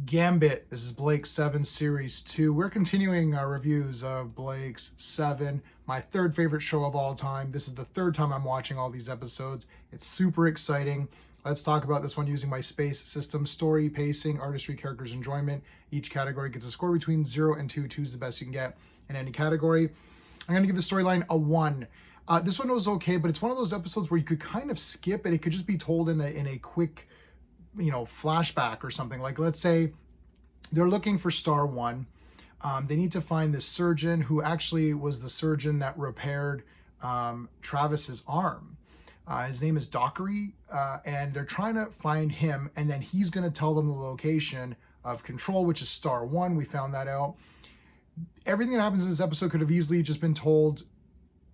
Gambit. This is Blake's 7 Series 2. We're continuing our reviews of Blake's 7, my third favorite show of all time. This is the third time I'm watching all these episodes. It's super exciting. Let's talk about this one using my space system. Story, pacing, artistry, characters, enjoyment. Each category gets a score between 0 and 2. 2 is the best you can get in any category. I'm going to give the storyline a 1. This one was okay, but it's one of those episodes where you could kind of skip it. It could just be told in a quick flashback or something. Like, let's say they're looking for Star One. They need to find this surgeon who actually was the surgeon that repaired Travis's arm. His name is Dockery, and they're trying to find him, and then he's going to tell them the location of Control, which is Star One. We found that out. Everything that happens in this episode could have easily just been told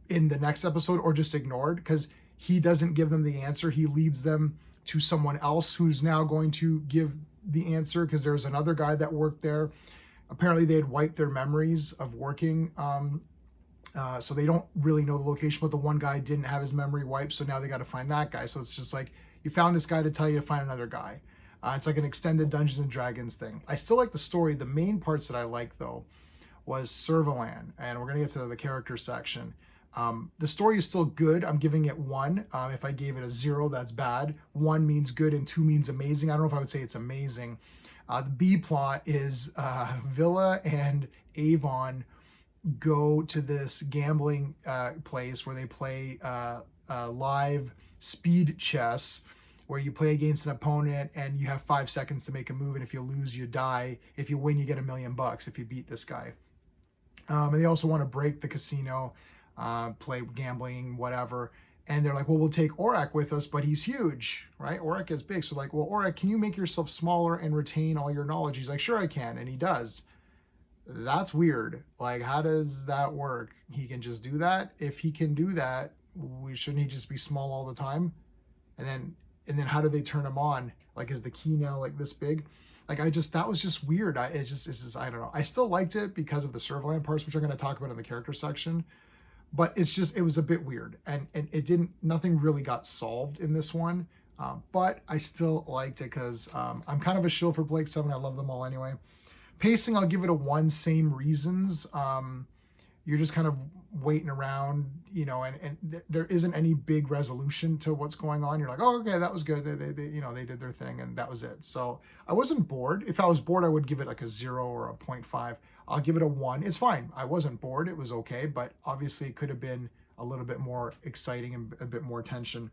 in the next episode or just ignored, because he doesn't give them the answer. He leads them to someone else who's now going to give the answer, because there's another guy that worked there. Apparently they had wiped their memories of working, so they don't really know the location, but the one guy didn't have his memory wiped, so now they got to find that guy. So it's just like, you found this guy to tell you to find another guy. It's like an extended Dungeons and Dragons thing. I still like the story. The main parts that I like, though, was Servalan, and we're going to get to the character section. The story is still good. I'm giving it 1. If I gave it a 0, that's bad. 1 means good and 2 means amazing. I don't know if I would say it's amazing. The B plot is Villa and Avon go to this gambling place where they play live speed chess, where you play against an opponent and you have 5 seconds to make a move, and if you lose, you die. If you win, you get $1 million if you beat this guy. And they also want to break the casino, play gambling, whatever. And they're like, well, we'll take Aurak with us, but he's huge, right? Aurak is big. So like, well, Aurak, can you make yourself smaller and retain all your knowledge? He's like, sure I can. And he does. That's weird. Like, how does that work? He can just do that. If he can do that, shouldn't he just be small all the time? And then how do they turn him on? Like, is the key now like this big? Like, that was just weird. I don't know. I still liked it because of the Servalan parts, which I'm going to talk about in the character section. But it was a bit weird, and nothing really got solved in this one. But I still liked it because I'm kind of a shill for Blake 7. I love them all anyway. Pacing, I'll give it a 1, same reasons. You're just kind of waiting around, and there isn't any big resolution to what's going on. You're like, oh, okay, that was good. They did their thing, and that was it. So I wasn't bored. If I was bored, I would give it like a 0 or a 0.5. I'll give it a 1. It's fine. I wasn't bored. It was okay, but obviously it could have been a little bit more exciting and a bit more tension.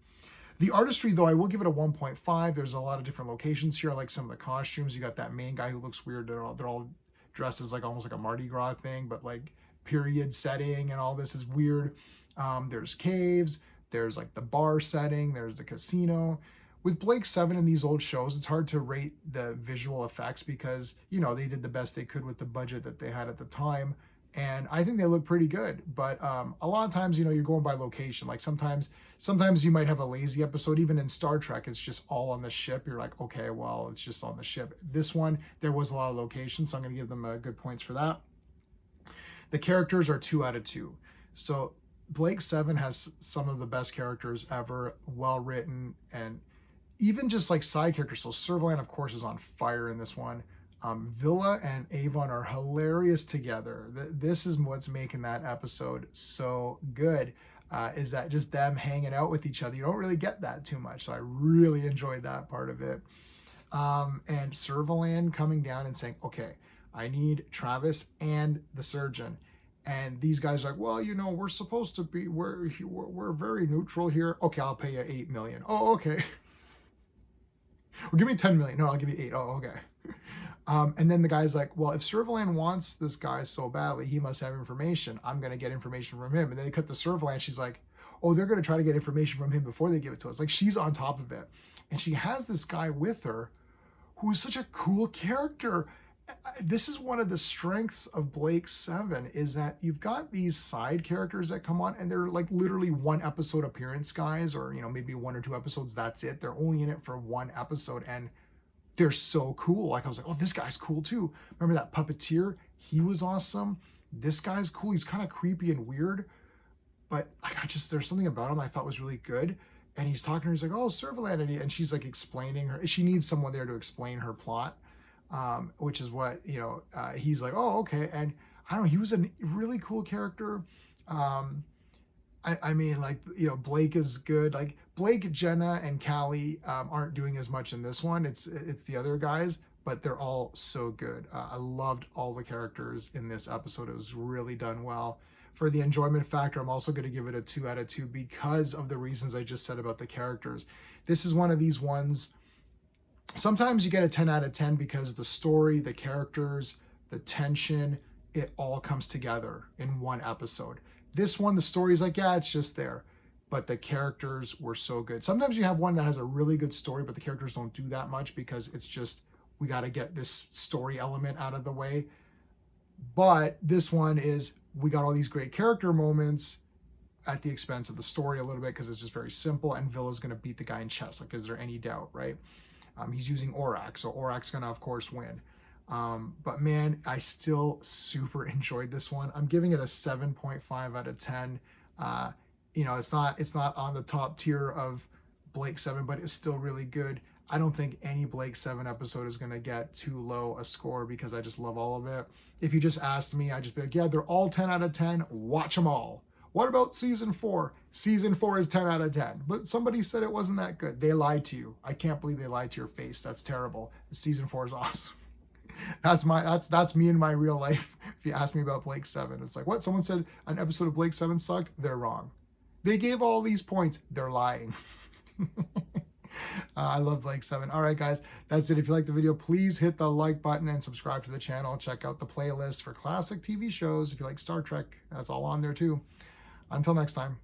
The artistry, though, I will give it a 1.5. There's a lot of different locations here. I like some of the costumes. You got that main guy who looks weird. They're all dressed as like almost like a Mardi Gras thing, but like period setting, and all this is weird. There's caves. There's like the bar setting. There's the casino. With Blake 7 in these old shows, it's hard to rate the visual effects because, they did the best they could with the budget that they had at the time. And I think they look pretty good. But a lot of times, you're going by location. Like sometimes you might have a lazy episode. Even in Star Trek, it's just all on the ship. You're like, okay, well, it's just on the ship. This one, there was a lot of locations, so I'm going to give them good points for that. The characters are 2 out of 2. So Blake 7 has some of the best characters ever, well written, and even just like side characters. So Servalan, of course, is on fire in this one. Villa and Avon are hilarious together. This is what's making that episode so good, is that just them hanging out with each other. You don't really get that too much, so I really enjoyed that part of it. And Servalan coming down and saying, okay, I need Travis and the surgeon. And these guys are like, well, we're supposed to be, we're very neutral here. Okay, I'll pay you $8 million. Oh, okay. Well, give me 10 million. No, I'll give you 8. Oh, okay. And then the guy's like, well, if Servalan wants this guy so badly, he must have information. I'm going to get information from him. And then they cut to Servalan. She's like, oh, they're going to try to get information from him before they give it to us. Like, she's on top of it. And she has this guy with her who is such a cool character. This is one of the strengths of Blake 7, is that you've got these side characters that come on, and they're like literally 1 episode appearance guys, or maybe 1 or 2 episodes. That's it. They're only in it for 1 episode, and they're so cool. Like, I was like, oh, this guy's cool too. Remember that puppeteer? He was awesome. This guy's cool. He's kind of creepy and weird, but there's something about him I thought was really good. And he's talking to her. He's like, oh, Servalan, and she's like explaining her. She needs someone there to explain her plot. which is what, he's like, oh, okay. And I don't know, he was a really cool character. I mean, like, Blake is good. Like, Blake, Jenna, and Callie aren't doing as much in this one. It's the other guys, but they're all so good. I loved all the characters in this episode. It was really done well. For the enjoyment factor, I'm also going to give it a 2 out of 2 because of the reasons I just said about the characters. This is one of these ones. Sometimes you get a 10 out of 10 because the story, the characters, the tension, it all comes together in one episode. This one, the story's like, yeah, it's just there. But the characters were so good. Sometimes you have one that has a really good story, but the characters don't do that much because it's just, we got to get this story element out of the way. But this one is, we got all these great character moments at the expense of the story a little bit because it's just very simple, and Villa's going to beat the guy in chess. Like, is there any doubt, right? He's using Aurak, so Aurak's going to, of course, win. But man, I still super enjoyed this one. I'm giving it a 7.5 out of 10. It's not on the top tier of Blake 7, but it's still really good. I don't think any Blake 7 episode is going to get too low a score because I just love all of it. If you just asked me, I'd just be like, yeah, they're all 10 out of 10. Watch them all. What about season 4? Season 4 is 10 out of 10. But somebody said it wasn't that good. They lied to you. I can't believe they lied to your face. That's terrible. Season 4 is awesome. That's me in my real life. If you ask me about Blake 7, it's like, what? Someone said an episode of Blake 7 sucked? They're wrong. They gave all these points. They're lying. I love Blake 7. All right, guys, that's it. If you like the video, please hit the like button and subscribe to the channel. Check out the playlist for classic TV shows. If you like Star Trek, that's all on there too. Until next time.